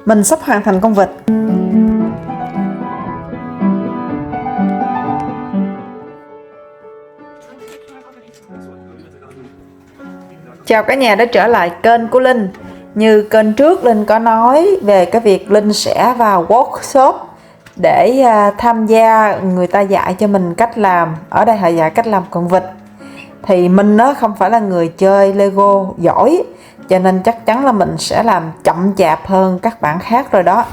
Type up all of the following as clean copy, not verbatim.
Mình sắp hoàn thành con vịt. Chào cả nhà đã trở lại kênh của Linh. Như kênh trước Linh có nói về cái việc Linh sẽ vào workshop để tham gia, người ta dạy cho mình cách làm. Ở đây họ dạy cách làm con vịt. Thì mình nó không phải là người chơi Lego giỏi, cho nên chắc chắn là mình sẽ làm chậm chạp hơn các bạn khác rồi đó.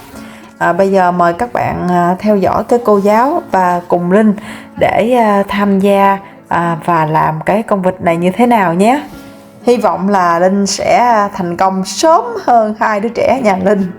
Bây giờ mời các bạn theo dõi cái cô giáo và cùng Linh để tham gia và làm cái con vịt này như thế nào nhé. Hy vọng là Linh sẽ thành công sớm hơn hai đứa trẻ nhà Linh.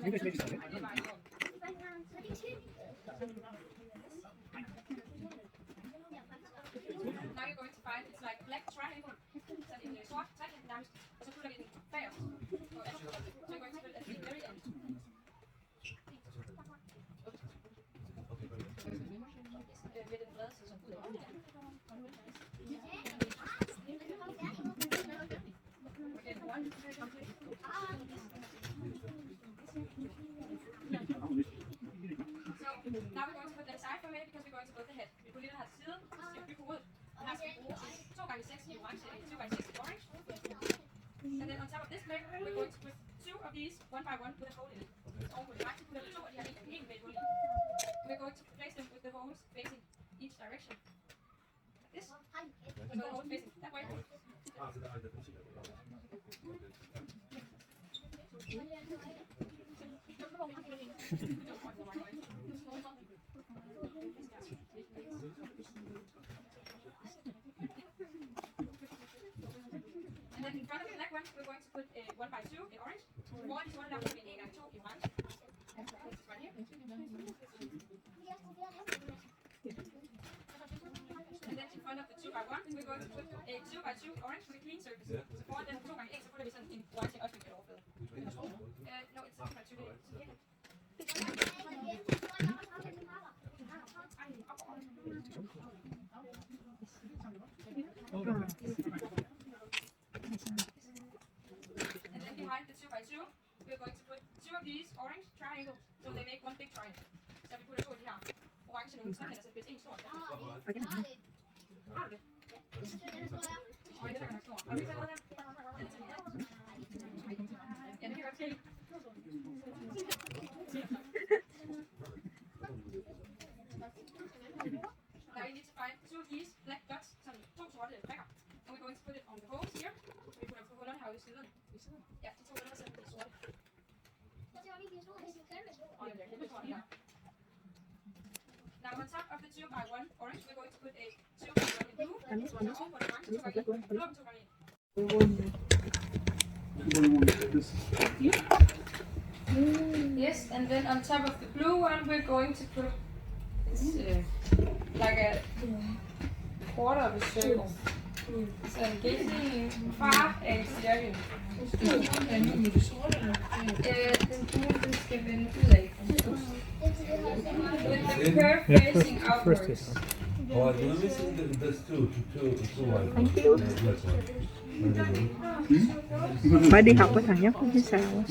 you're going to find it's like black triangle. Sat in sort tegn nærmest, og så putter vi den bag os. Så you're going to put it at the very end. Med den brede side, som putter op. Now we're going to put that aside for a minute because we're going to put the head. Vi putter den her til side, så skal vi bygge hovedet. Her skal vi bruge 2x6 i orange, 2x6 i orange. And then on top of this plate, we're going to put 2 of these, one by one, with a hole in it. So we'll actually put 2 of the en med et hul i. We're going to place them with the holes facing each direction. Like this. So the holes facing that way. And then in front of the black one, we're going to put a 1 by 2 in orange. One is 1 enough to be an 1 2 in orange. This one here. And then in front of the 2 by 1, we're going to put a 2 by 2 orange with a clean surface. Så foran den 2 gange 1, så putter vi sådan en white ting også, vi kan overflade. No, it's 2 by 2. And then behind the 2 by 2, we're going to put 2 of these orange triangles, so they make one big triangle. Så vi putter 2 af de her orange nogle, så kan der så blive en stor. Har du det? Og det er nok stor. Har du ikke taget noget der? Ja, det kan jeg godt se. Now you need to find 2 of these black dots, sådan 2 sorte prikker. And we're going to put it on the holes here. Så vi putter på hullerne herude i siden. Ja, de 2 huller, så er de sorte. Now on top of the 2 by 1 orange, we're going to put a 2 by 1 in blue. And this one, 2 by 1, 2 by 1, blue, 2 by 1. Yes, and then on top of the blue one, we're going to put it's like a quarter of a circle. Så det er far af stjernen. Den gule, den skal vende ud af. With the curve facing outwards. Oh, I'm missing there's two ones. Thank you. Phải đi học với thằng nhóc chứ sao á.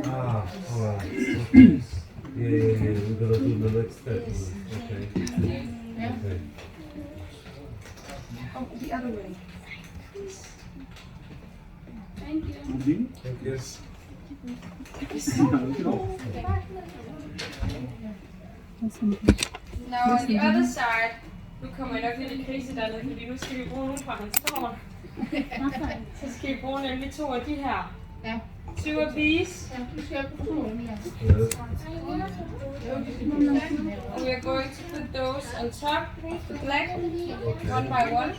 Ah, alright. Okay. Yeah. We're gonna do the next step. Okay. Okay. Oh, the other way. Thank you. Thank you. Now on the other side, nu kommer jeg nok lidt i krise dernede, fordi nu skal vi bruge nogle fra hans tårn. Så skal vi bruge nemlig 2 af de her. 2 of these. And we're going to put those on top, the black, 1 by 1.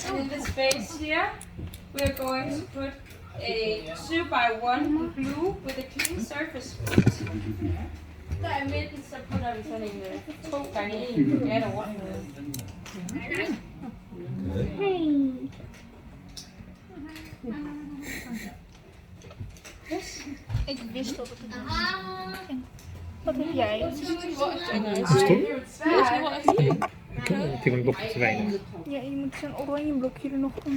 And in the space here, we are going to put a 2 by 1 in blue with a clean surface. Der er midten, så putter vi sådan en 2 gange 1 glat over. Ik wist dat het een Wat heb jij? Het is Ik heb een blokje te weinig. Ja, je moet zo'n oranje blokje er nog om.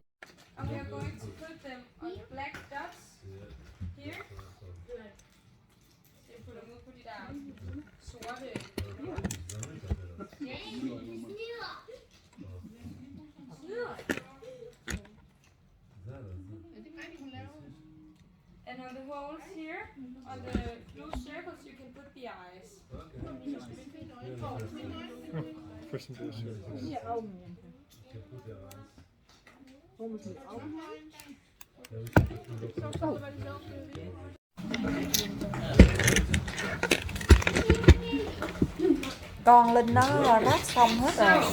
And we are going to put them on the black dots here. Så putter dem ud på de der sorte. And on the holes here, on the blue circles, you can put the eyes. First and blue. You can put your eyes. Con Linh nó ráp xong hết rồi.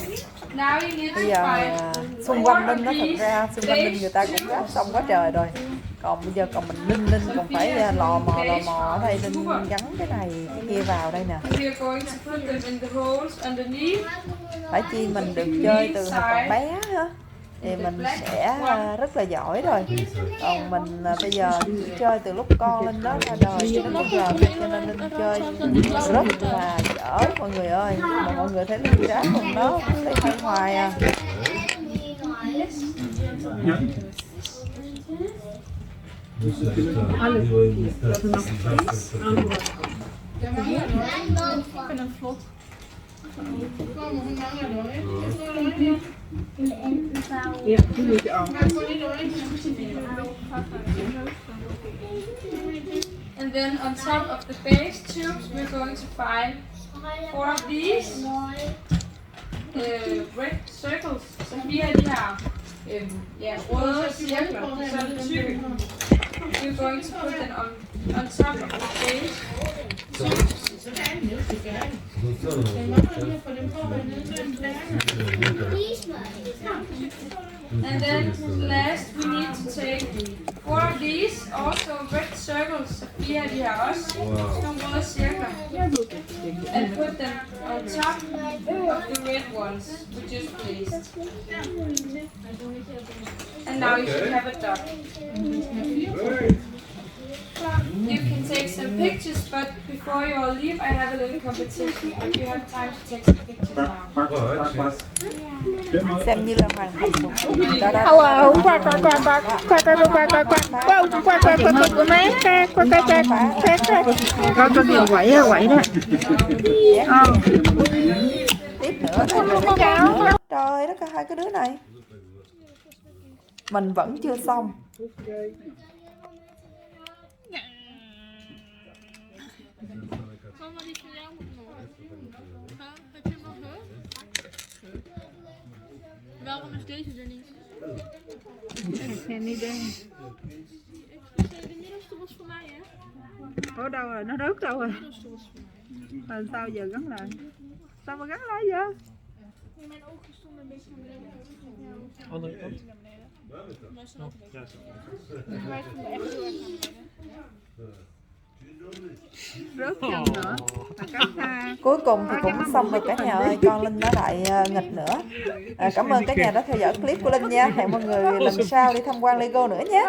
Now you need Bây to giờ find xung quanh Linh nó thật ra xung quanh Linh người ta cũng ráp xong quá trời rồi. Còn bây giờ còn mình Linh còn phải lò mò ở đây. Linh gắn cái này cái kia vào đây nè. we're going to put them in the holes underneath. Phải chi mình được chơi từ hồi còn bé á thì mình sẽ rất là giỏi rồi. Còn mình bây giờ chơi từ lúc con Linh đó ra đời cho đến bây giờ, cho nên Linh chơi rất là dở mọi người ơi. Mà mọi người thấy Linh ráp cùng nó thấy hay hoài à. Ja, die moet je ook. And then on top of the base tubes, we're going to find 4 of these red circles. Så 4 af de her røde cirkler, sådan type. We're going to put them on top of the base. And then last we need to take 4 of these, also red circles, så 4 af de her også, nogle røde cirkler, and put them on top of the red ones we just placed. And now you should have a duck. You can take some pictures, but before you all leave, I have a little competition. If you have time to take some pictures now. Xem như là hoàn thành một phút. Hello, quack, quack, quack, quack, quack, quack, quack, quack, quack, quack, quack, quack, quack, của má, quack, quack, quack, quack, quack. Có điều quậy đó. Tiếp nữa trời đất, hai cái đứa này mình vẫn chưa xong. Waarom is deze er niet? Geen idee. De middelste was voor mij, hè? Ở đâu rồi? Nó rớt đâu rồi? Lần sau giờ gắn lại. Sao mà gắn lại vậy? Mijn ogen stonden een beetje naar beneden. Andere kant. Maar ze hadden Ja, zo. wij stonden echt heel erg naar beneden. Rớt chân nữa. Mà cắt xa. Cuối cùng thì cũng xong rồi cả nhà ơi. Con Linh nó lại nghịch nữa. Cảm ơn cả nhà đã theo dõi clip của Linh nha. Hẹn mọi người lần sau đi tham quan Lego nữa nhé.